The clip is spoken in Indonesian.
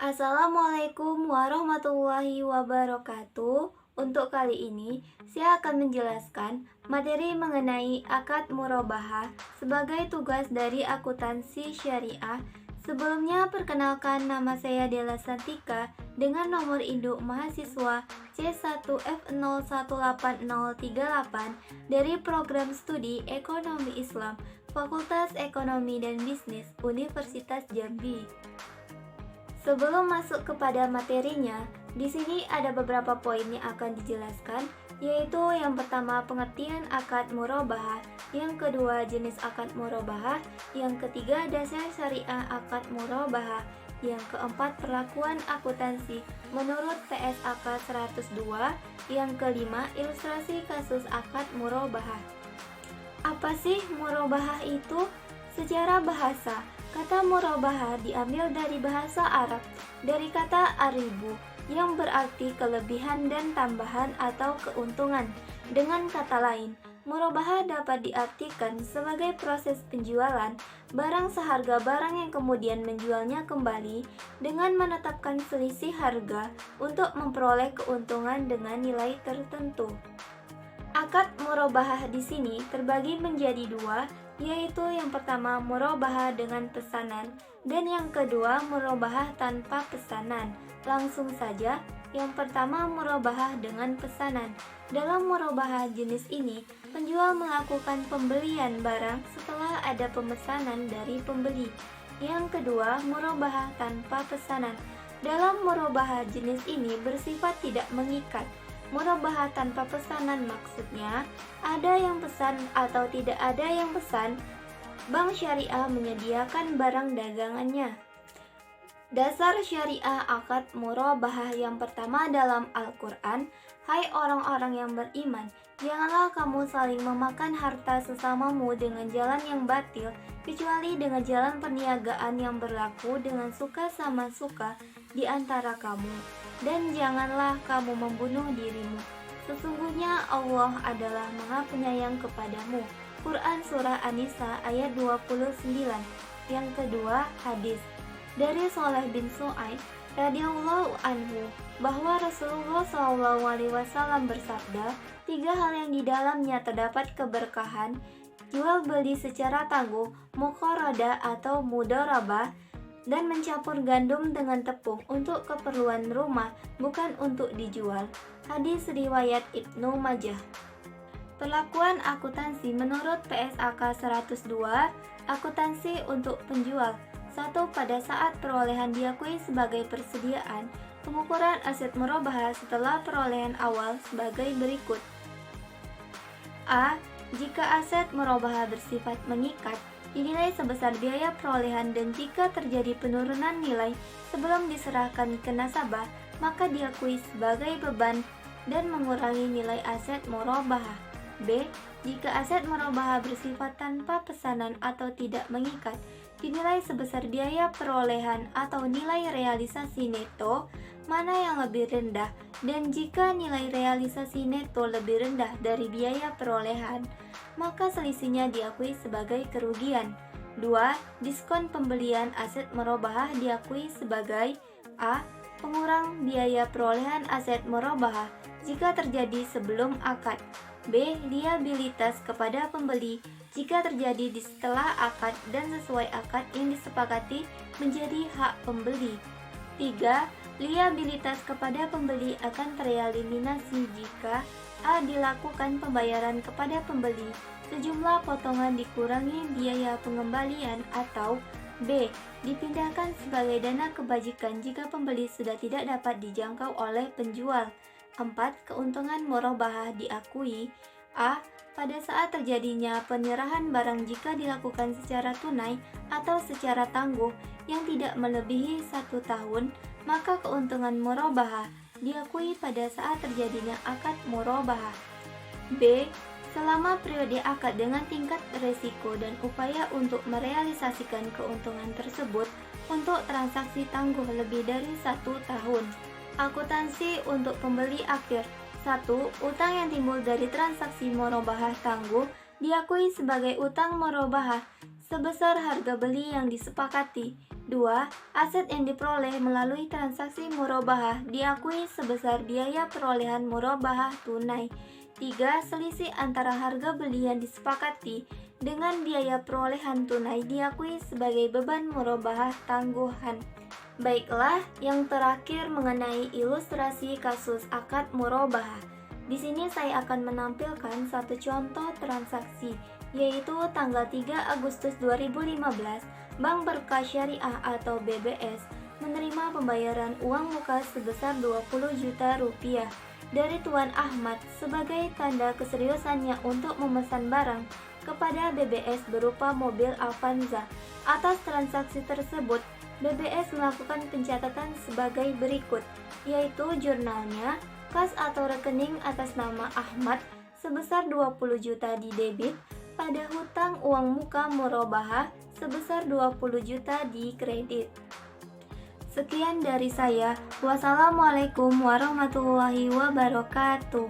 Assalamualaikum warahmatullahi wabarakatuh. Untuk kali ini, saya akan menjelaskan materi mengenai akad murabahah sebagai tugas dari akuntansi syariah. Sebelumnya, perkenalkan, nama saya Della Santika dengan nomor induk mahasiswa C1F018038 dari program studi Ekonomi Islam, Fakultas Ekonomi dan Bisnis, Universitas Jambi. Sebelum masuk kepada materinya, di sini ada beberapa poin yang akan dijelaskan, yaitu yang pertama pengertian akad murabahah, yang kedua jenis akad murabahah, yang ketiga dasar syariah akad murabahah, yang keempat perlakuan akuntansi menurut PSAK 102, yang kelima ilustrasi kasus akad murabahah. Apa sih murabahah itu? Secara bahasa, kata murabahah diambil dari bahasa Arab, dari kata aribu, yang berarti kelebihan dan tambahan atau keuntungan. Dengan kata lain, murabahah dapat diartikan sebagai proses penjualan barang seharga barang yang kemudian menjualnya kembali dengan menetapkan selisih harga untuk memperoleh keuntungan dengan nilai tertentu. Akad murabahah di sini terbagi menjadi dua, yaitu yang pertama murabahah dengan pesanan dan yang kedua murabahah tanpa pesanan. Langsung saja, yang pertama murabahah dengan pesanan. Dalam murabahah jenis ini, penjual melakukan pembelian barang setelah ada pemesanan dari pembeli. Yang kedua, murabahah tanpa pesanan. Dalam murabahah jenis ini bersifat tidak mengikat. Murabahah tanpa pesanan maksudnya ada yang pesan atau tidak ada yang pesan, bank syariah menyediakan barang dagangannya. Dasar syariah akad murabahah yang pertama dalam Al-Quran, hai orang-orang yang beriman, janganlah kamu saling memakan harta sesamamu dengan jalan yang batil, kecuali dengan jalan perniagaan yang berlaku dengan suka sama suka di antara kamu. Dan janganlah kamu membunuh dirimu. Sesungguhnya Allah adalah Maha Penyayang kepadamu. Quran Surah An-Nisa ayat 29. Yang kedua, hadis dari Shaleh bin Su'aib radhiyallahu anhu bahwa Rasulullah SAW bersabda, 3 hal yang di dalamnya terdapat keberkahan, jual beli secara tangguh, muqaradah atau mudharabah, dan mencampur gandum dengan tepung untuk keperluan rumah, bukan untuk dijual. Hadis riwayat Ibnu Majah. Perlakuan akuntansi menurut PSAK 102, akuntansi untuk penjual. 1. Pada saat perolehan diakui sebagai persediaan, pengukuran aset murabahah setelah perolehan awal sebagai berikut. A. Jika aset murabahah bersifat mengikat, dinilai sebesar biaya perolehan, dan jika terjadi penurunan nilai sebelum diserahkan ke nasabah, maka diakui sebagai beban dan mengurangi nilai aset murabahah. B. Jika aset murabahah bersifat tanpa pesanan atau tidak mengikat, dinilai sebesar biaya perolehan atau nilai realisasi neto, mana yang lebih rendah, dan jika nilai realisasi neto lebih rendah dari biaya perolehan, maka selisihnya diakui sebagai kerugian. 2. Diskon pembelian aset murabahah diakui sebagai A. Pengurang biaya perolehan aset murabahah jika terjadi sebelum akad. B. Liabilitas kepada pembeli jika terjadi di setelah akad dan sesuai akad yang disepakati menjadi hak pembeli. 3. Liabilitas kepada pembeli akan tereliminasi jika A. Dilakukan pembayaran kepada pembeli, sejumlah potongan dikurangi biaya pengembalian, atau B. Dipindahkan sebagai dana kebajikan jika pembeli sudah tidak dapat dijangkau oleh penjual. 4. Keuntungan murabahah diakui A. Pada saat terjadinya penyerahan barang jika dilakukan secara tunai atau secara tangguh yang tidak melebihi 1 tahun, maka keuntungan murabahah diakui pada saat terjadinya akad murabahah. B. Selama periode akad dengan tingkat resiko dan upaya untuk merealisasikan keuntungan tersebut untuk transaksi tangguh lebih dari 1 tahun. Akuntansi untuk pembeli akhir. 1. Utang yang timbul dari transaksi murabahah tangguh diakui sebagai utang murabahah sebesar harga beli yang disepakati. 2. Aset yang diperoleh melalui transaksi murabahah diakui sebesar biaya perolehan murabahah tunai. 3. Selisih antara harga beli yang disepakati dengan biaya perolehan tunai diakui sebagai beban murabahah tangguhan. Baiklah, yang terakhir mengenai ilustrasi kasus akad murabahah. Di sini saya akan menampilkan satu contoh transaksi, yaitu tanggal 3 Agustus 2015, Bank Berkah Syariah atau BBS menerima pembayaran uang muka sebesar 20 juta rupiah dari Tuan Ahmad sebagai tanda keseriusannya untuk memesan barang kepada BBS berupa mobil Avanza. Atas transaksi tersebut, BBS melakukan pencatatan sebagai berikut, yaitu jurnalnya, kas atau rekening atas nama Ahmad sebesar 20 juta di debit, pada hutang uang muka murabahah sebesar 20 juta di kredit. Sekian dari saya. Wassalamualaikum warahmatullahi wabarakatuh.